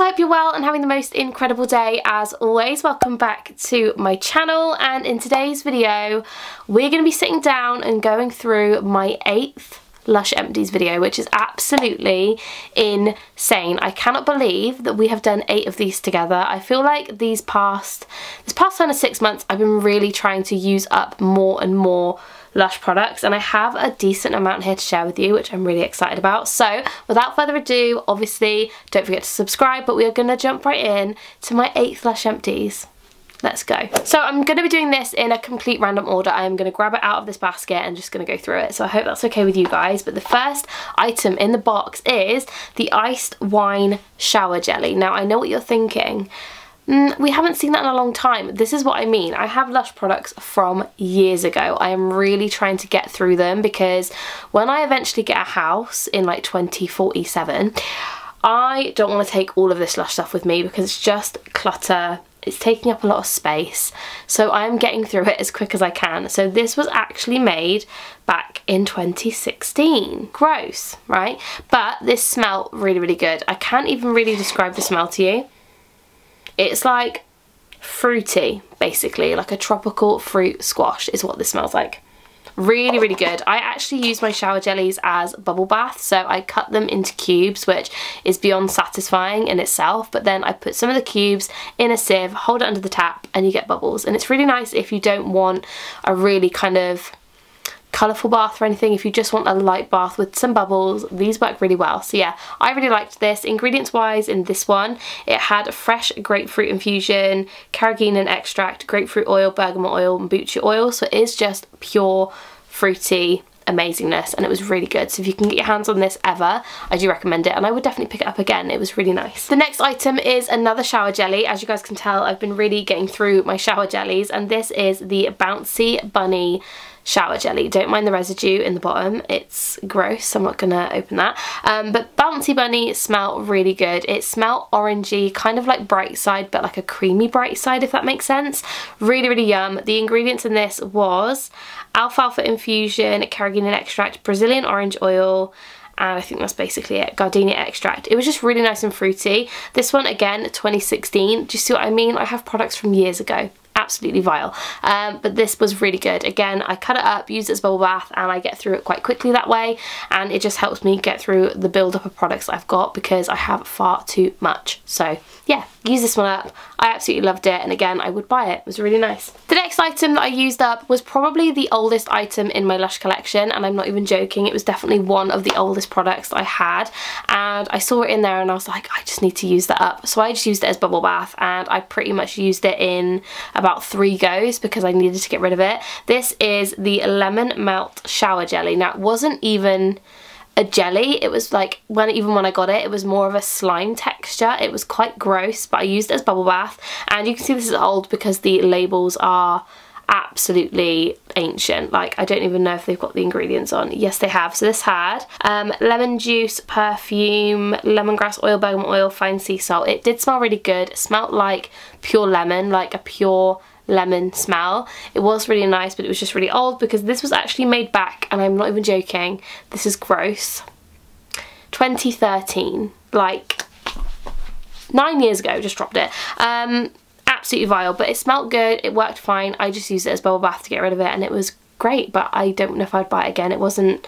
hope you're well and having the most incredible day as always. Welcome back to my channel, and in today's video we're going to be sitting down and going through my 8th Lush Empties video, which is absolutely insane. I cannot believe that we have done 8 of these together. I feel like this past kind of 6 months I've been really trying to use up more and more Lush products, and I have a decent amount here to share with you, which I'm really excited about. So without further ado, obviously don't forget to subscribe, but we are going to jump right in to my 8th Lush Empties. Let's go. So I'm going to be doing this in a complete random order. I'm going to grab it out of this basket and just going to go through it. So I hope that's okay with you guys. But the first item in the box is the Iced Wine Shower Jelly. Now I know what you're thinking. We haven't seen that in a long time. This is what I mean. I have Lush products from years ago. I am really trying to get through them because when I eventually get a house in like 2047, I don't want to take all of this Lush stuff with me because it's just clutter. It's taking up a lot of space, so I'm getting through it as quick as I can. So this was actually made back in 2016. Gross, right? But this smelled really, really good. I can't even really describe the smell to you. It's like fruity, basically, like a tropical fruit squash is what this smells like. Really, really good. I actually use my shower jellies as bubble baths, so I cut them into cubes, which is beyond satisfying in itself, but then I put some of the cubes in a sieve, hold it under the tap, and you get bubbles. And it's really nice if you don't want a really kind of colourful bath or anything. If you just want a light bath with some bubbles, these work really well. So yeah, I really liked this. Ingredients wise, in this one it had fresh grapefruit infusion, carrageenan extract, grapefruit oil, bergamot oil and bucha oil, so it is just pure fruity amazingness, and it was really good. So if you can get your hands on this ever, I do recommend it, and I would definitely pick it up again. It was really nice. The next item is another shower jelly. As you guys can tell, I've been really getting through my shower jellies, and this is the Bouncy Bunny shower jelly. Don't mind the residue in the bottom, it's gross, so I'm not gonna open that. But Bouncy Bunny smell really good. It smelled orangey, kind of like Bright Side, but like a creamy Bright Side, if that makes sense. Really, really yum. The ingredients in this was alfalfa infusion, carrageenan extract, Brazilian orange oil, and I think that's basically it, gardenia extract. It was just really nice and fruity. This one, again, 2016. Do you see what I mean? I have products from years ago. Absolutely vile, but this was really good. Again, I cut it up, use it as bubble bath, and I get through it quite quickly that way, and it just helps me get through the build up of products that I've got because I have far too much. So yeah, use this one up. I absolutely loved it, and again, I would buy it. It was really nice. The next item that I used up was probably the oldest item in my Lush collection, and I'm not even joking. It was definitely one of the oldest products that I had, and I saw it in there and I was like, I just need to use that up. So I just used it as bubble bath, and I pretty much used it in about 3 goes because I needed to get rid of it. This is the Lemon Melt Shower Jelly. Now, it wasn't even a jelly. It was like, even when I got it, it was more of a slime texture. It was quite gross, but I used it as bubble bath, and you can see this is old because the labels are absolutely ancient. Like, I don't even know if they've got the ingredients on. Yes, they have. So this had lemon juice, perfume, lemongrass oil, bergamot oil, fine sea salt. It did smell really good. It smelled like pure lemon, like a pure lemon smell. It was really nice, but it was just really old because this was actually made back, and I'm not even joking, this is gross, 2013, like 9 years ago. Just dropped it. Absolutely vile, but it smelled good, it worked fine. I just used it as bubble bath to get rid of it, and it was great, but I don't know if I'd buy it again. It wasn't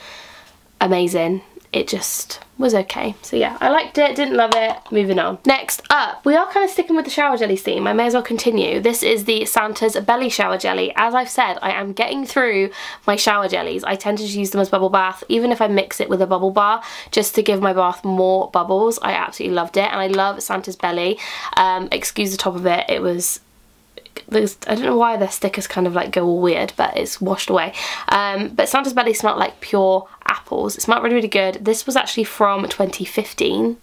amazing, it just was okay. So yeah, I liked it, didn't love it, moving on. Next up, we are kind of sticking with the shower jelly theme. I may as well continue. This is the Santa's Belly Shower Jelly. As I've said, I am getting through my shower jellies. I tend to just use them as bubble bath, even if I mix it with a bubble bar, just to give my bath more bubbles. I absolutely loved it, and I love Santa's Belly. Excuse the top of it, it was, I don't know why their stickers kind of like go all weird, but it's washed away. But Santa's Belly smelled like pure apples. It smelled really, really good. This was actually from 2015.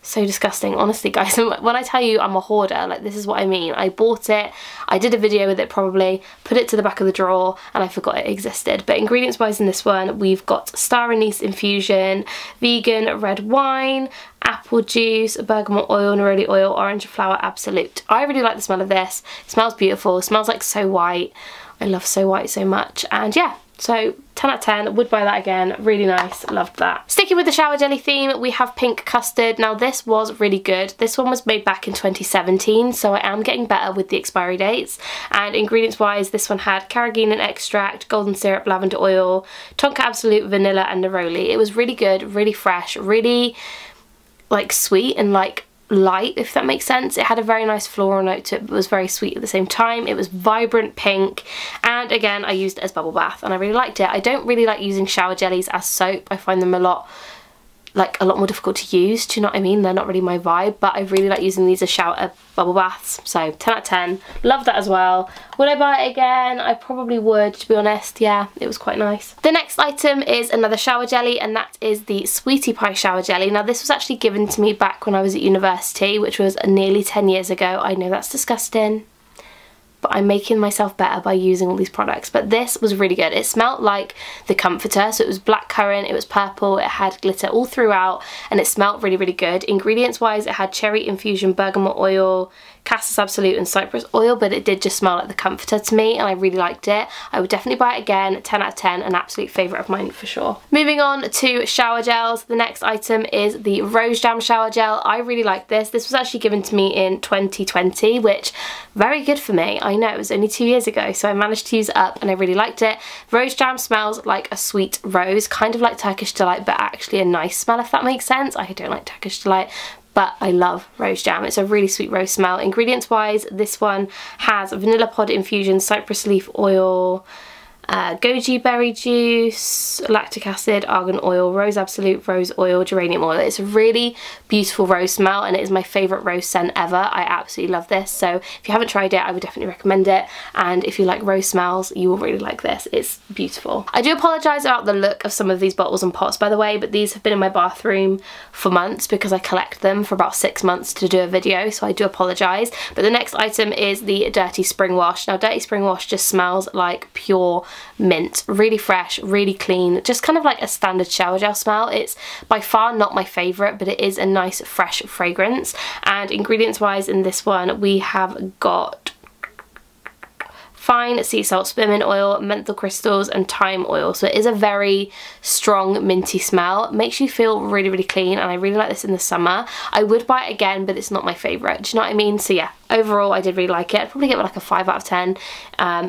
So disgusting, honestly, guys. When I tell you I'm a hoarder, like, this is what I mean. I bought it, I did a video with it probably, put it to the back of the drawer, and I forgot it existed. But ingredients wise in this one, we've got star anise infusion, vegan red wine, apple juice, bergamot oil, neroli oil, orange flower absolute. I really like the smell of this. It smells beautiful. It smells like So White. I love So White so much. And yeah, so 10 out of 10, would buy that again, really nice, loved that. Sticking with the shower jelly theme, we have Pink Custard. Now this was really good. This one was made back in 2017, so I am getting better with the expiry dates. And ingredients wise, this one had carrageenan extract, golden syrup, lavender oil, tonka absolute, vanilla and neroli. It was really good, really fresh, really like sweet and like light, if that makes sense. It had a very nice floral note to it, but was very sweet at the same time. It was vibrant pink, and again I used it as bubble bath and I really liked it. I don't really like using shower jellies as soap. I find them a lot more difficult to use, do you know what I mean? They're not really my vibe, but I really like using these as bubble baths, so 10 out of 10. Love that as well. Would I buy it again? I probably would, to be honest. Yeah, it was quite nice. The next item is another shower jelly, and that is the Sweetie Pie shower jelly. Now this was actually given to me back when I was at university, which was nearly 10 years ago. I know that's disgusting, but I'm making myself better by using all these products. But this was really good. It smelled like the comforter, so it was blackcurrant, it was purple, it had glitter all throughout, and it smelled really, really good. Ingredients wise, it had cherry infusion, bergamot oil, cassis absolute and cypress oil, but it did just smell like the comforter to me and I really liked it. I would definitely buy it again, 10 out of 10, an absolute favourite of mine for sure. Moving on to shower gels, the next item is the Rose Jam shower gel. I really like this. This was actually given to me in 2020, which very good for me. I know, it was only 2 years ago, so I managed to use it up and I really liked it. Rose Jam smells like a sweet rose, kind of like Turkish Delight, but actually a nice smell, if that makes sense. I don't like Turkish Delight, but I love Rose Jam. It's a really sweet rose smell. Ingredients wise, this one has vanilla pod infusion, cypress leaf oil, goji berry juice, lactic acid, argan oil, rose absolute, rose oil, geranium oil. It's a really beautiful rose smell and it is my favourite rose scent ever. I absolutely love this, so if you haven't tried it, I would definitely recommend it, and if you like rose smells, you will really like this. It's beautiful. I do apologise about the look of some of these bottles and pots, by the way, but these have been in my bathroom for months because I collect them for about 6 months to do a video, so I do apologise. But the next item is the Dirty Spring Wash. Now Dirty Spring Wash just smells like pure mint, really fresh, really clean, just kind of like a standard shower gel smell. It's by far not my favourite, but it is a nice fresh fragrance. And ingredients wise in this one, we have got fine sea salt, spearmint oil, menthol crystals and thyme oil. So it is a very strong minty smell. It makes you feel really, really clean, and I really like this in the summer. I would buy it again, but it's not my favourite, do you know what I mean? So yeah, overall I did really like it. I'd probably give it like a 5 out of 10.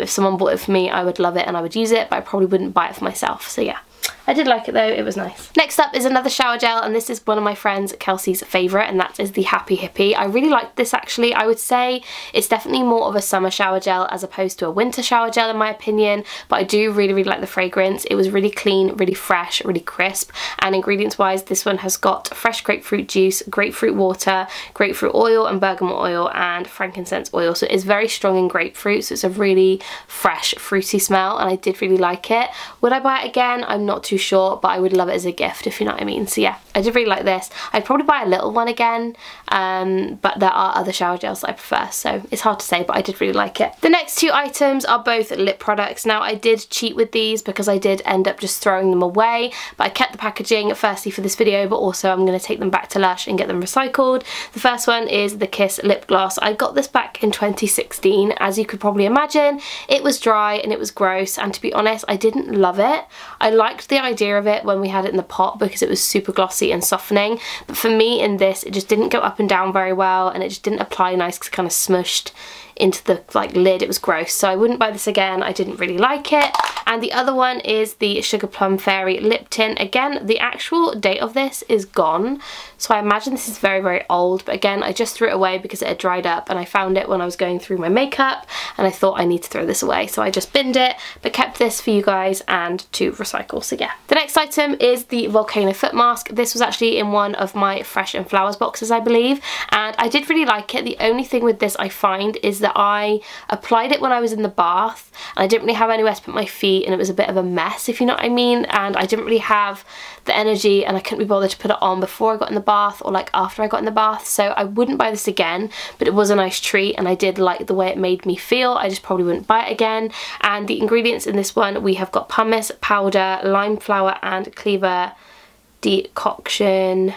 If someone bought it for me, I would love it and I would use it, but I probably wouldn't buy it for myself. So yeah, I did like it though, it was nice. Next up is another shower gel, and this is one of my friends Kelsey's favourite, and that is the Happy Hippie. I really liked this actually. I would say it's definitely more of a summer shower gel as opposed to a winter shower gel in my opinion, but I do really, really like the fragrance. It was really clean, really fresh, really crisp, and ingredients wise this one has got fresh grapefruit juice, grapefruit water, grapefruit oil and bergamot oil and frankincense oil. So it is very strong in grapefruit, so it's a really fresh fruity smell and I did really like it. Would I buy it again? I'm not too sure, but I would love it as a gift, if you know what I mean. So yeah, I did really like this. I'd probably buy a little one again, but there are other shower gels that I prefer, so it's hard to say, but I did really like it. The next two items are both lip products. Now I did cheat with these because I did end up just throwing them away, but I kept the packaging firstly for this video, but also I'm going to take them back to Lush and get them recycled. The first one is the Kiss lip gloss. I got this back in 2016. As you could probably imagine, it was dry and it was gross, and to be honest, I didn't love it. I liked the idea of it when we had it in the pot because it was super glossy and softening, but for me in this it just didn't go up and down very well and it just didn't apply nice because it kind of smushed into the like lid. It was gross, so I wouldn't buy this again. I didn't really like it. And the other one is the Sugarplum Fairy lip tint. Again, the actual date of this is gone, so I imagine this is very, very old, but again I just threw it away because it had dried up and I found it when I was going through my makeup and I thought I need to throw this away, so I just binned it, but kept this for you guys and to recycle. So yeah, the next item is the Volcano foot mask. This was actually in one of my Fresh and Flowers boxes, I believe, and I did really like it. The only thing with this I find is that I applied it when I was in the bath and I didn't really have anywhere to put my feet and it was a bit of a mess, if you know what I mean, and I didn't really have the energy and I couldn't be bothered to put it on before I got in the bath or like after I got in the bath, so I wouldn't buy this again, but it was a nice treat and I did like the way it made me feel. I just probably wouldn't buy it again. And the ingredients in this one, we have got pumice powder, lime flower and cleaver decoction,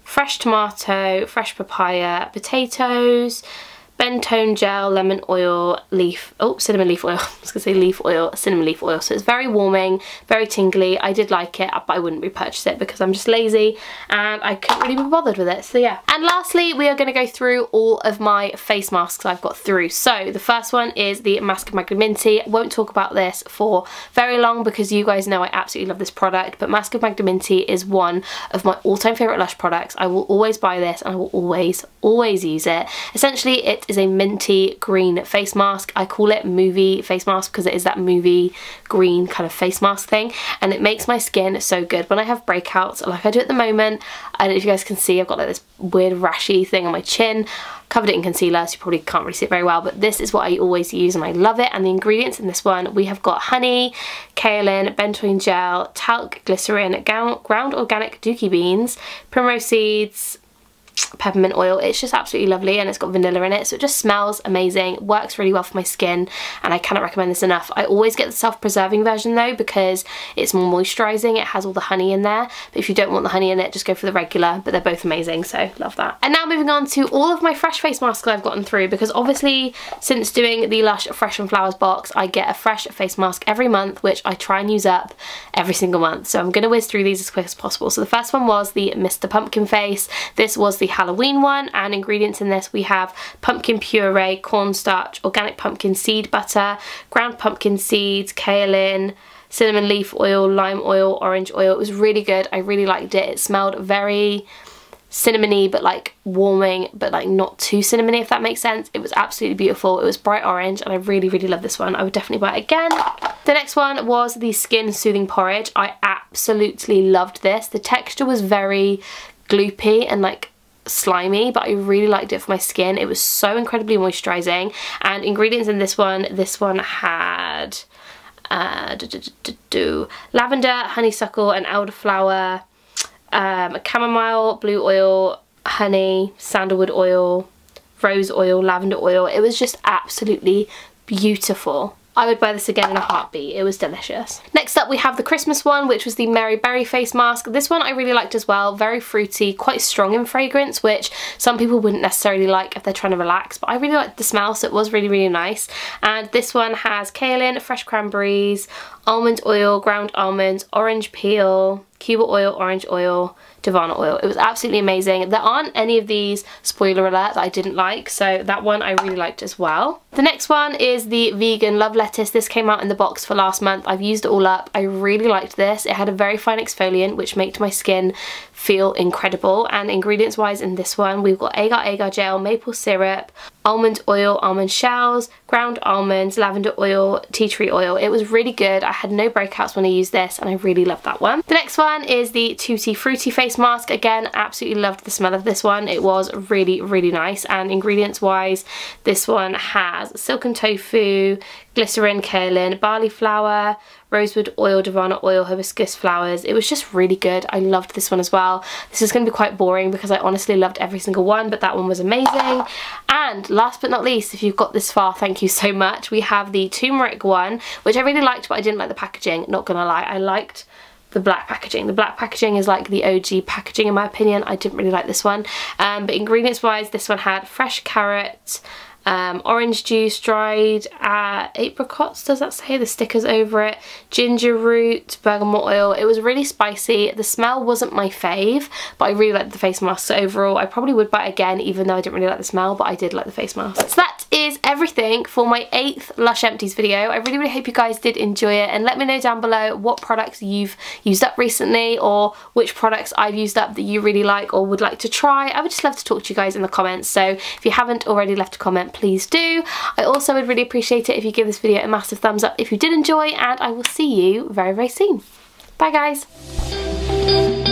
fresh tomato, fresh papaya, potatoes, Bentone gel, lemon oil, cinnamon leaf oil. I was going to say leaf oil, cinnamon leaf oil. So it's very warming, very tingly. I did like it, but I wouldn't repurchase it because I'm just lazy and I couldn't really be bothered with it. So yeah. And lastly, we are going to go through all of my face masks I've got through. So the first one is the Mask of Magdaminty. I won't talk about this for very long because you guys know I absolutely love this product, but Mask of Magdaminty is one of my all-time favourite Lush products. I will always buy this and I will always use it. Essentially, it is a minty green face mask. I call it movie face mask because it is that movie green kind of face mask thing, and it makes my skin so good when I have breakouts like I do at the moment. I don't know if you guys can see, I've got like this weird rashy thing on my chin. Covered it in concealer, so you probably can't really see it very well, but this is what I always use and I love it. And the ingredients in this one, we have got honey, kaolin, benzoin gel, talc, glycerin, ground organic dookie beans, primrose seeds, peppermint oil. It's just absolutely lovely, and it's got vanilla in it, so it just smells amazing, works really well for my skin, and I cannot recommend this enough. I always get the self-preserving version though because it's more moisturising. It has all the honey in there, but if you don't want the honey in it, just go for the regular, but they're both amazing, so love that. And now moving on to all of my fresh face masks I've gotten through, because obviously since doing the Lush Fresh and Flowers box, I get a fresh face mask every month, which I try and use up every single month, so I'm going to whiz through these as quick as possible. So the first one was the Mr. Pumpkin Face. This was the Halloween one, and ingredients in this we have pumpkin puree, cornstarch, organic pumpkin seed butter, ground pumpkin seeds, kaolin, cinnamon leaf oil, lime oil, orange oil. It was really good. I really liked it. It smelled very cinnamony but like warming, but like not too cinnamony, if that makes sense. It was absolutely beautiful. It was bright orange and I really love this one. I would definitely buy it again. The next one was the Skin Soothing Porridge. I absolutely loved this. The texture was very gloopy and like slimy, but I really liked it for my skin. It was so incredibly moisturising. And ingredients in this one had lavender, honeysuckle and elderflower, chamomile, blue oil, honey, sandalwood oil, rose oil, lavender oil. It was just absolutely beautiful. I would buy this again in a heartbeat. It was delicious. Next up we have the Christmas one, which was the Mary Berry face mask. This one I really liked as well. Very fruity, quite strong in fragrance, which some people wouldn't necessarily like if they're trying to relax, but I really liked the smell, so it was really nice. And this one has kaolin, fresh cranberries, almond oil, ground almonds, orange peel, Cuba oil, orange oil, Davana oil. It was absolutely amazing. There aren't any of these, spoiler alert, that I didn't like, so that one I really liked as well. The next one is the Vegan Love Lettuce. This came out in the box for last month. I've used it all up. I really liked this. It had a very fine exfoliant which made my skin feel incredible, and ingredients wise in this one we've got agar gel, maple syrup, almond oil, almond shells, ground almonds, lavender oil, tea tree oil. It was really good. I had no breakouts when I used this and I really loved that one. The next one is the Tutti Frutti face mask. Again, absolutely loved the smell of this one. It was really nice, and ingredients wise this one has silken tofu, glycerin, kaolin, barley flour, rosewood oil, Davana oil, hibiscus flowers. It was just really good. I loved this one as well. This is going to be quite boring because I honestly loved every single one, but that one was amazing. And last but not least, if you've got this far, thank you so much. We have the Turmeric one, which I really liked, but I didn't like the packaging, not gonna lie. I liked the black packaging. The black packaging is like the OG packaging in my opinion. I didn't really like this one. But ingredients wise, this one had fresh carrots, orange juice, dried apricots, does that say? The stickers over it, ginger root, bergamot oil. It was really spicy. The smell wasn't my fave, but I really liked the face mask. So overall, I probably would buy it again, even though I didn't really like the smell, but I did like the face mask. So that is everything for my 8th Lush Empties video. I really hope you guys did enjoy it, and let me know down below what products you've used up recently, or which products I've used up that you really like or would like to try. I would just love to talk to you guys in the comments, so if you haven't already left a comment, please do. I also would really appreciate it if you give this video a massive thumbs up if you did enjoy, and I will see you very soon. Bye guys.